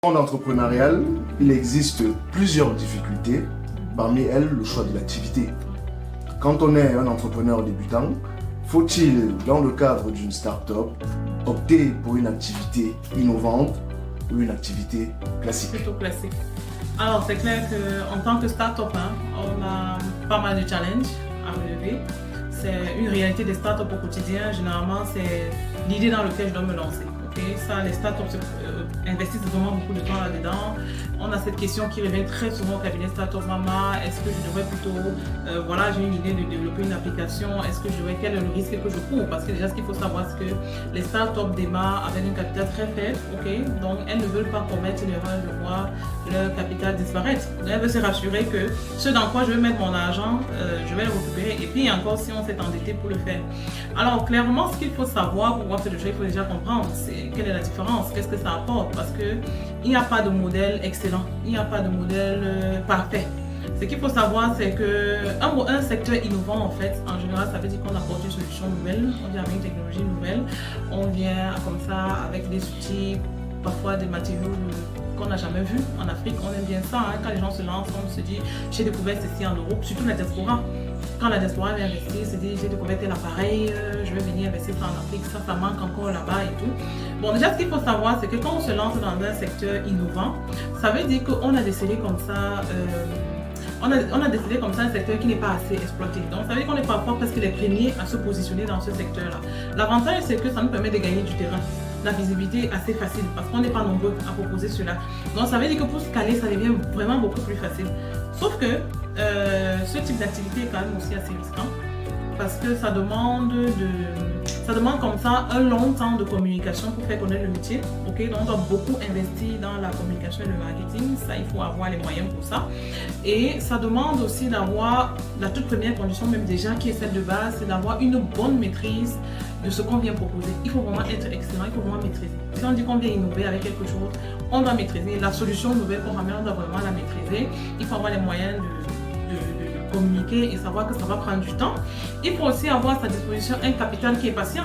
Dans le monde entrepreneurial, il existe plusieurs difficultés, parmi elles le choix de l'activité. Quand on est un entrepreneur débutant, faut-il, dans le cadre d'une start-up, opter pour une activité innovante ou une activité classique? Plutôt classique. Alors c'est clair qu'en tant que start-up, on a pas mal de challenges à relever. C'est une réalité des start-up au quotidien. Généralement, c'est l'idée dans laquelle je dois me lancer. Ça, les startups investissent vraiment beaucoup de temps là-dedans. On a cette question qui revient très souvent au cabinet Startup Mama. Est-ce que je devrais plutôt, voilà, j'ai une idée de développer une application. Est-ce que je devrais, quel est le risque que je cours? Parce que déjà, ce qu'il faut savoir, c'est que les startups démarrent avec un capital très faible, donc elles ne veulent pas commettre l'erreur de voir leur capital disparaître. Donc, elles veulent se rassurer que ce dans quoi je vais mettre mon argent, je vais le récupérer. Et puis encore, si on s'est endetté pour le faire. Alors, clairement, ce qu'il faut savoir pour voir ce choix, il faut déjà comprendre, c'est quelle est la différence, qu'est-ce que ça apporte, parce qu'il n'y a pas de modèle excellent, il n'y a pas de modèle parfait. Ce qu'il faut savoir, c'est qu'un secteur innovant, en fait, en général, ça veut dire qu'on apporte une solution nouvelle, on vient avec une technologie nouvelle, on vient comme ça avec des outils, parfois des matériaux qu'on n'a jamais vus en Afrique. On aime bien ça, quand les gens se lancent, on se dit, j'ai découvert ceci en Europe, surtout la diaspora. Quand la diaspora vient investir, se dit j'ai découvert tel appareil, je vais venir investir ça en Afrique, ça manque encore là-bas et tout. Bon, déjà ce qu'il faut savoir, c'est que quand on se lance dans un secteur innovant, ça veut dire qu'on a décelé comme ça, on a décelé comme ça un secteur qui n'est pas assez exploité. Donc ça veut dire qu'on est parfois presque les premiers à se positionner dans ce secteur-là. L'avantage, c'est que ça nous permet de gagner du terrain. La visibilité est assez facile parce qu'on n'est pas nombreux à proposer cela. Donc ça veut dire que pour scaler, ça devient vraiment beaucoup plus facile. Sauf que ce type d'activité est quand même aussi assez risquant parce que ça demande comme ça un long temps de communication pour faire connaître le métier. Donc on doit beaucoup investir dans la communication et le marketing. Ça, il faut avoir les moyens pour ça. Et ça demande aussi d'avoir la toute première condition, même déjà qui est celle de base, c'est d'avoir une bonne maîtrise de ce qu'on vient proposer. Il faut vraiment être excellent, il faut vraiment maîtriser. Si on dit qu'on vient innover avec quelque chose, on doit maîtriser. La solution nouvelle qu'on ramène, on doit vraiment la maîtriser. Il faut avoir les moyens de communiquer et savoir que ça va prendre du temps. Il faut aussi avoir à sa disposition un capital qui est patient.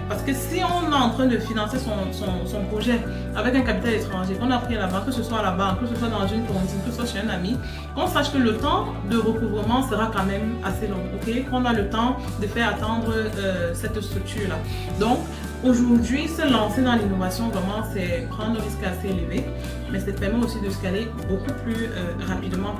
Parce que si on est en train de financer son projet avec un capital étranger, qu'on a pris à la banque, que ce soit à la banque, que ce soit dans une tontine, que ce soit chez un ami, qu'on sache que le temps de recouvrement sera quand même assez long, qu'on a le temps de faire attendre cette structure-là. Donc, aujourd'hui, se lancer dans l'innovation, vraiment, c'est prendre un risque assez élevé, mais ça permet aussi de scaler beaucoup plus rapidement.